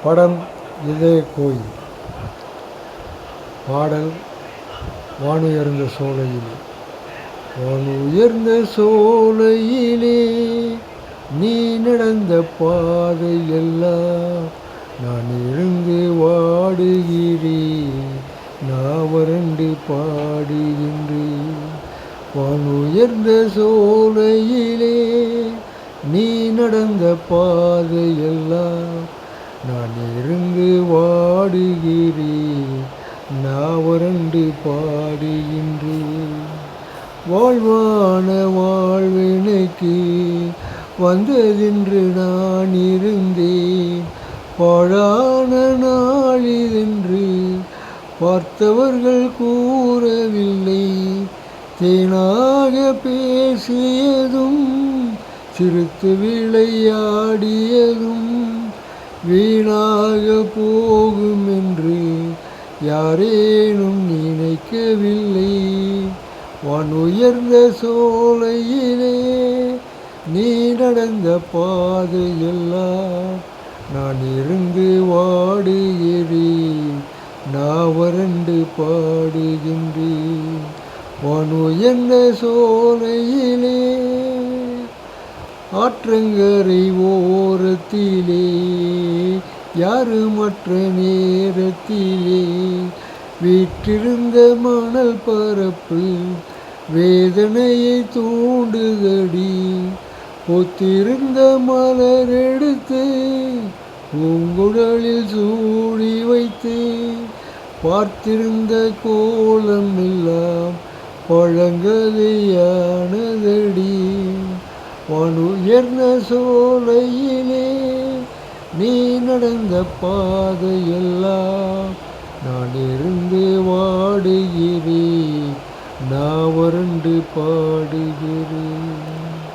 படம் இதய கோயில். பாடல் வானுயர்ந்த சோலையிலே. வானுயர்ந்த சோலையிலே நீ நடந்த பாதை எல்லாம் நான் இருந்து வாடுகிறேன், நான் வறண்டு பாடுகின்றேன். வானுயர்ந்த சோலையிலே நீ நடந்த பாதை எல்லாம் நான் இருந்து வாடுகிறேன், நான் வறண்டு பாடுகின்றேன். வாழ்வான வாழ்வெனக்கு வந்ததென்று நான் இருந்தேன், பாழான நாளிதென்று பார்த்தவர்கள் கூறவில்லை. தேனாக பேசியதும் சிரித்து விளையாடியதும் வீணாக போகும் என்று யாரேனும் நினைக்கவில்லை. வானுயர்ந்த சோலையிலே நீ நடந்த பாதையெல்லாம் நான் இருந்து வாடுகிறேன், நான் வறண்டு பாடுகின்றேன். வானுயர்ந்த சோலையிலே ஆற்றங்கரை ஓரத்திலே யாருமற்ற நேரத்திலே வீற்றிருந்த மணல் பரப்பு வேதனையை தூண்டுதடி. பொத்திருந்த மலர் எடுத்து பூங்குழலில் சூடி வைத்து பார்த்திருந்த கோலம் எல்லாம் பழங்கதையானதடி. வானுயர்ந்த சோலையிலே நீ நடந்த பாதையெல்லாம் நான் இருந்து வாடுகிறேன், நான் வறண்டு பாடுகிறேன்.